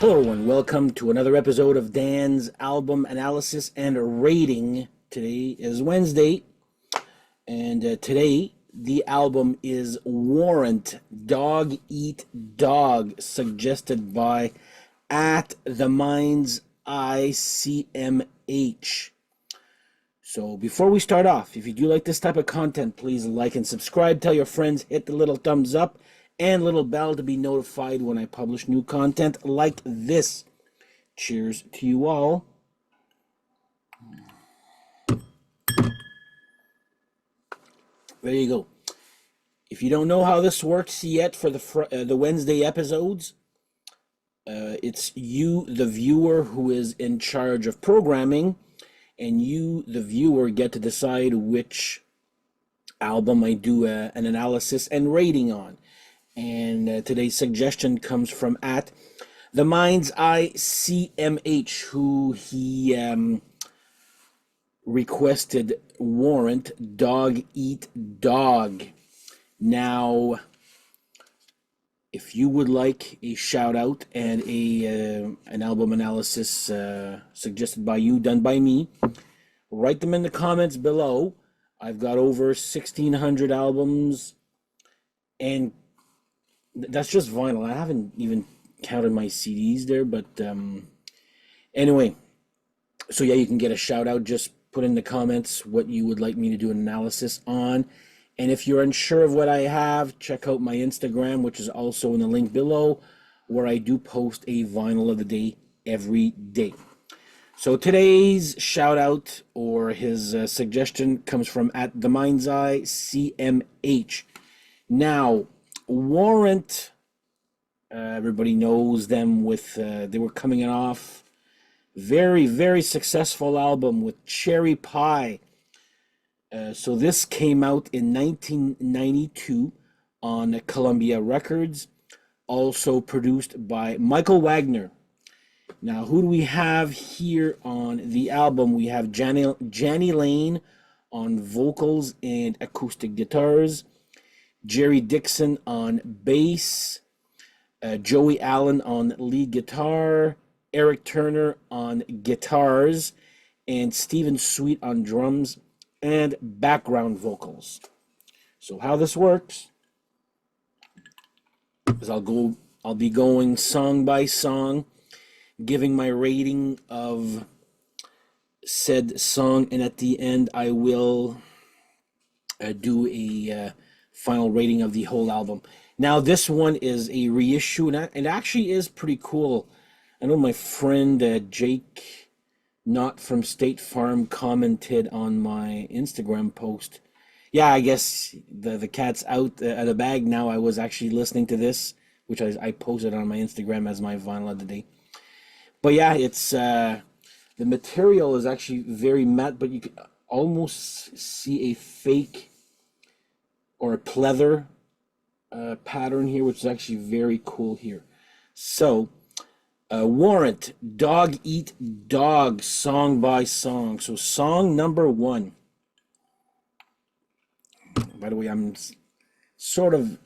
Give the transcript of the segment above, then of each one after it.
Hello everyone, welcome to another episode of Dan's album analysis and rating. Today is Wednesday, and today the album is Warrant, Dog Eat Dog, suggested by at the Mind's ICMH. So before we start off, if you do like this type of content, please like and subscribe, tell your friends, hit the little thumbs up and little bell to be notified when I publish new content like this. Cheers to you all. There you go. If you don't know how this works yet for the Wednesday episodes, it's you, the viewer, who is in charge of programming, and you, the viewer, get to decide which album I do an analysis and rating on. And today's suggestion comes from at the Mind's ICMH, who he requested Warrant, Dog Eat Dog. Now, if you would like a shout out and an album analysis suggested by you, done by me, write them in the comments below. I've got over 1,600 albums, and that's just vinyl. I haven't even counted my CDs there, but anyway, so yeah, you can get a shout out. Just put in the comments what you would like me to do an analysis on. And if you're unsure of what I have, check out my Instagram, which is also in the link below, where I do post a vinyl of the day every day. So today's shout out or his suggestion comes from at the Mind's Eye CMH. Now, Warrant, everybody knows them with, they were coming off very, very successful album with Cherry Pie. So this came out in 1992 on Columbia Records, also produced by Michael Wagner. Now, who do we have here on the album? We have Jani Lane on vocals and acoustic guitars, Jerry Dixon on bass, Joey Allen on lead guitar, Eric Turner on guitars, and Stephen Sweet on drums and background vocals. So how this works is I'll be going song by song, giving my rating of said song, and at the end I will do a final rating of the whole album. Now, this one is a reissue, and it actually is pretty cool. I know my friend Jake, not from State Farm, commented on my Instagram post. Yeah, I guess the cat's out of the bag now. I was actually listening to this, which I posted on my Instagram as my vinyl of the day. But yeah, it's the material is actually very matte, but you can almost see a fake or a pleather pattern here, which is actually very cool here. So, Warrant, Dog Eat Dog, song by song. So, song number 1. By the way, I'm sort of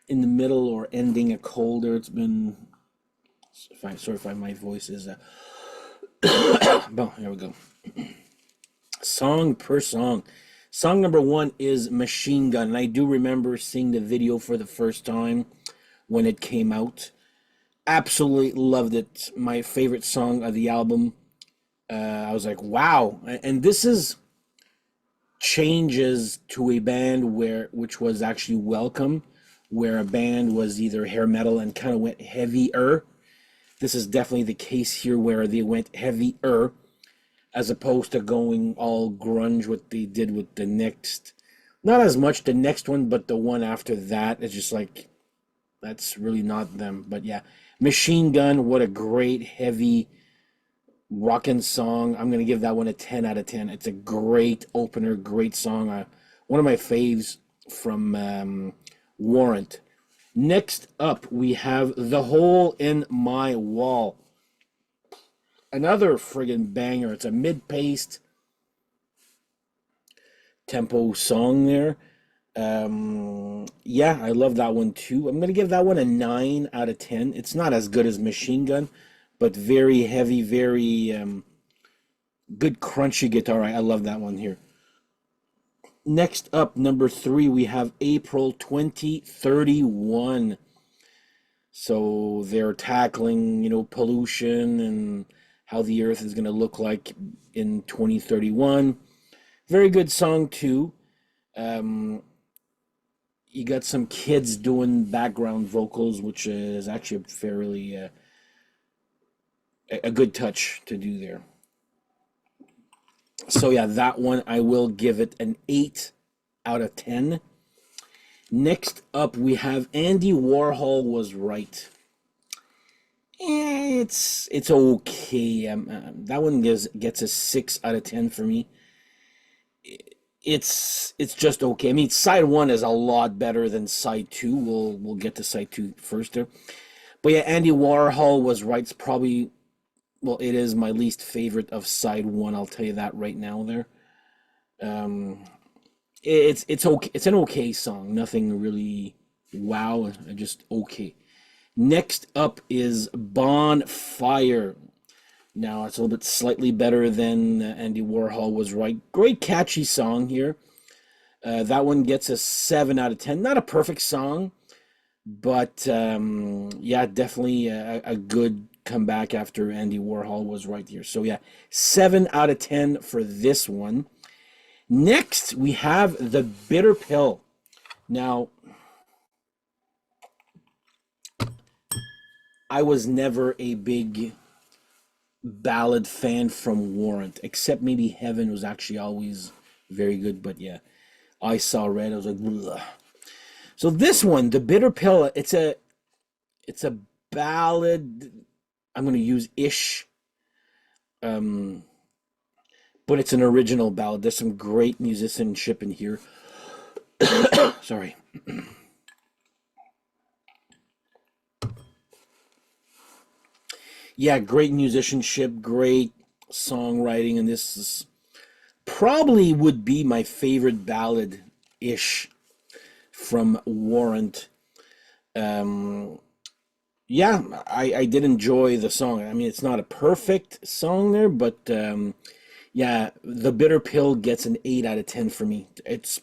in the middle or ending a cold there. It's been, sorry if my voice is, well, here we go. Song per song. Song number 1 is Machine Gun, and I do remember seeing the video for the first time when it came out. Absolutely loved it. My favorite song of the album. I was like, wow. And this is changes to a band which was actually Welcome, where a band was either hair metal and kind of went heavier. This is definitely the case here, where they went heavier, as opposed to going all grunge, what they did with the next, not as much the next one, but the one after that. It's just like, that's really not them. But yeah, Machine Gun, what a great, heavy, rockin' song. I'm going to give that one a 10 out of 10. It's a great opener, great song. One of my faves from Warrant. Next up, we have The Hole in My Wall. Another friggin' banger. It's a mid-paced tempo song there. Yeah, I love that one too. I'm gonna give that one a 9 out of 10. It's not as good as Machine Gun, but very heavy, very good crunchy guitar. I love that one here. Next up, number three, we have April 2031. So they're tackling, pollution and how the earth is going to look like in 2031. Very good song too. Um, you got some kids doing background vocals, which is actually a fairly a good touch to do there. So yeah, that one I will give it an 8 out of 10. Next up, we have Andy Warhol Was Right. It's okay. That one gets a 6 out of 10 for me. It's just okay. I mean, side one is a lot better than side two. We'll get to side two first there. But yeah, Andy Warhol Was Right's probably, well, it is my least favorite of side one. I'll tell you that right now there. Um, it's okay. It's an okay song. Nothing really wow. Just okay. Next up is Bonfire. Now it's a little bit slightly better than Andy Warhol Was Right. Great catchy song here. That one gets a 7 out of 10. Not a perfect song, but yeah, definitely a good comeback after Andy Warhol Was Right here. So yeah, 7 out of 10 for this one. Next, we have The Bitter Pill. Now, I was never a big ballad fan from Warrant, except maybe Heaven was actually always very good. But yeah, I Saw Red. I was like, ugh. So this one, The Bitter Pill, it's a ballad. I'm gonna use ish, um, but it's an original ballad. There's some great musicianship in here. Sorry. Yeah, great musicianship, great songwriting, and this is probably would be my favorite ballad ish from Warrant. Um, yeah, I did enjoy the song. I mean, it's not a perfect song there, but yeah, The Bitter Pill gets an 8 out of 10 for me. It's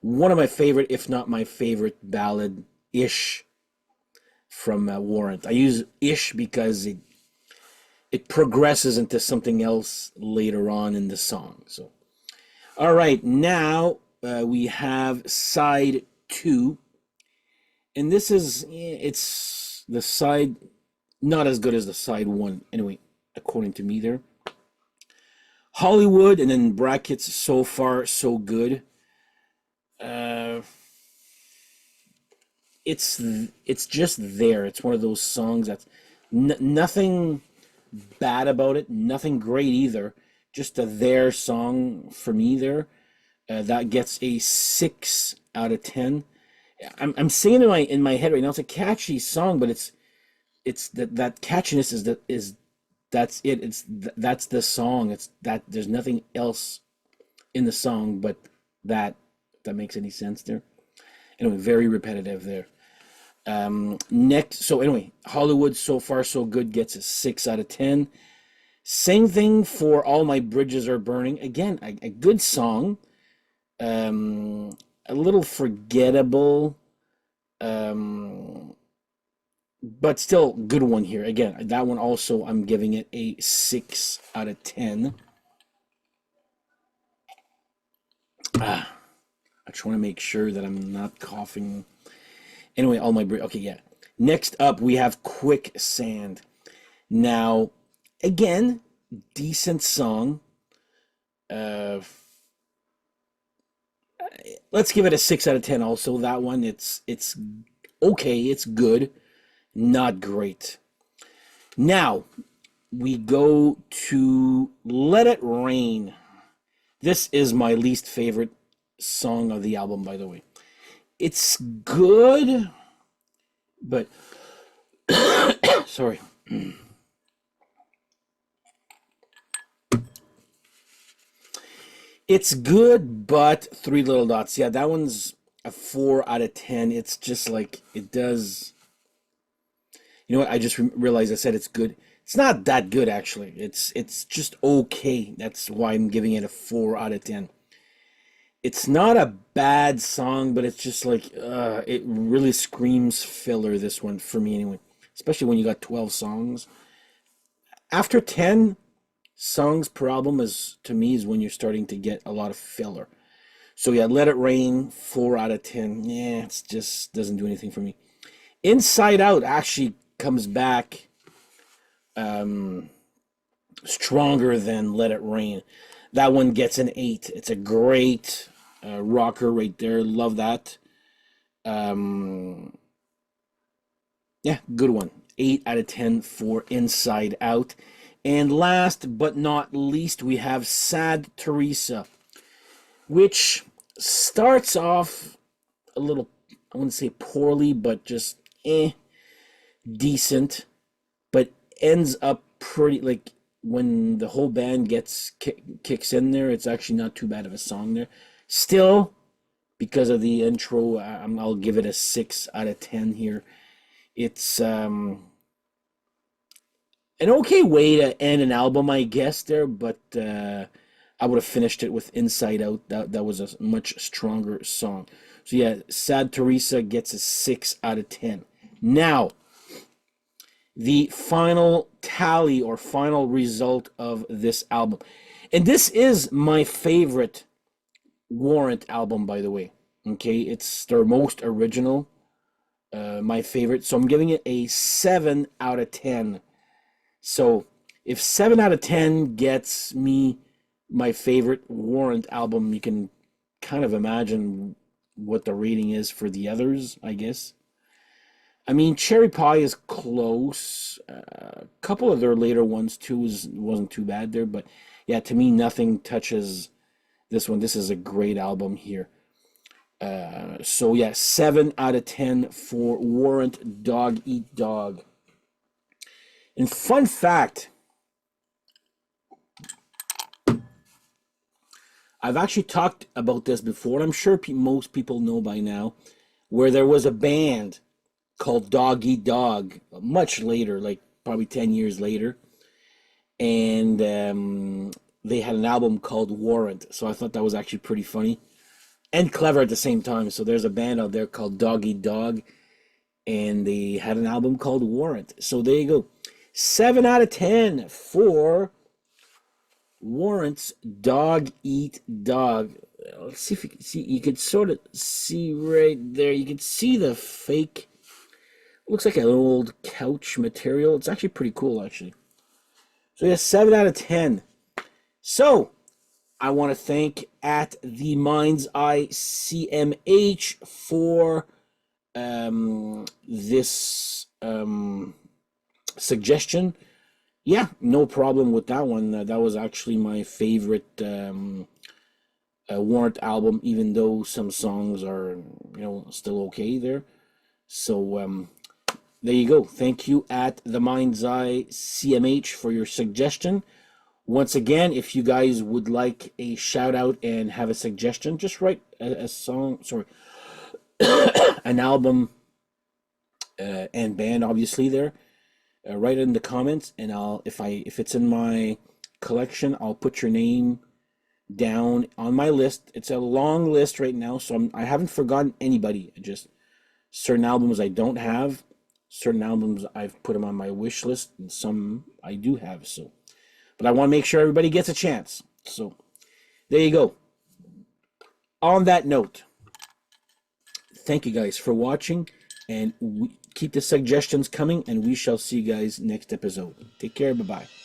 one of my favorite, if not my favorite ballad ish from Warrant. I use ish because it progresses into something else later on in the song. So, all right, now we have side two, and this is it's the side not as good as the side one. Anyway, according to me, there Hollywood, and then brackets. So far, so good. Uh, it's just there. It's one of those songs that's nothing bad about it, nothing great either. Just a there song for me there. That gets a 6 out of 10. I'm singing in my head right now. It's a catchy song, but it's that catchiness is that's it. That's the song. It's that there's nothing else in the song but that. If that makes any sense there. Anyway, very repetitive there. Next, so anyway, Hollywood, So Far So Good gets a 6 out of 10. Same thing for All My Bridges Are Burning. Again, a good song. A little forgettable, um, but still good one here. Again, that one also I'm giving it a 6 out of 10. I just want to make sure that I'm not coughing. Anyway, okay, yeah. Next up, we have Quicksand. Now, again, decent song. Uh, let's give it a 6 out of 10 also. That one, it's okay, it's good, not great. Now, we go to Let It Rain. This is my least favorite song of the album, by the way. It's good, but sorry. It's good, but three little dots. Yeah, that one's a 4 out of 10. It's just like it does. You know what? I just realized I said it's good. It's not that good actually. It's just okay. That's why I'm giving it a 4 out of 10. It's not a bad song, but it's just like it really screams filler, this one for me anyway. Especially when you got 12 songs. After 10 songs per album is to me is when you're starting to get a lot of filler. So yeah, Let It Rain, 4 out of 10. Yeah, it's just doesn't do anything for me. Inside Out actually comes back stronger than Let It Rain. That one gets an 8. It's a great rocker right there. Love that. Um, yeah, good one. 8 out of 10 for Inside Out. And last but not least, we have Sad Teresa, which starts off a little, I wouldn't say poorly, but just decent, but ends up pretty, like, when the whole band kicks in there, it's actually not too bad of a song there. Still, because of the intro, I'll give it a 6 out of 10 here. It's an okay way to end an album, I guess, there, but I would have finished it with Inside Out. That was a much stronger song. So yeah, Sad Teresa gets a 6 out of 10. Now, the final tally or final result of this album. And this is my favorite Warrant album, by the way. Okay, it's their most original, my favorite. So I'm giving it a 7 out of 10. So if 7 out of 10 gets me my favorite Warrant album, you can kind of imagine what the rating is for the others, I guess. I mean, Cherry Pie is close. A couple of their later ones too wasn't too bad there, but yeah, to me, nothing touches this one. This is a great album here. So yeah, 7 out of 10 for Warrant Dog Eat Dog. And fun fact, I've actually talked about this before, and I'm sure most people know by now, where there was a band called Dog Eat Dog much later, like probably 10 years later, and they had an album called Warrant. So I thought that was actually pretty funny and clever at the same time. So there's a band out there called Dog Eat Dog, and they had an album called Warrant. So there you go. 7 out of 10 for Warrant's Dog Eat Dog. Let's see if you can see. You could sort of see right there. You can see the fake. Looks like an old couch material. It's actually pretty cool, actually. So yeah, 7 out of 10. So I want to thank at the Mind's Eye CMH for this suggestion. Yeah, no problem with that one. That was actually my favorite Warrant album, even though some songs are, still okay there. So there you go. Thank you at the Mind's Eye CMH for your suggestion. Once again, if you guys would like a shout out and have a suggestion, just write a song, an album and band, obviously there. Write it in the comments, and if it's in my collection, I'll put your name down on my list. It's a long list right now, so I haven't forgotten anybody. Just certain albums I don't have, certain albums I've put them on my wish list, and some I do have. So, but I want to make sure everybody gets a chance. So there you go. On that note, thank you guys for watching, and keep the suggestions coming, and we shall see you guys next episode. Take care. Bye-bye.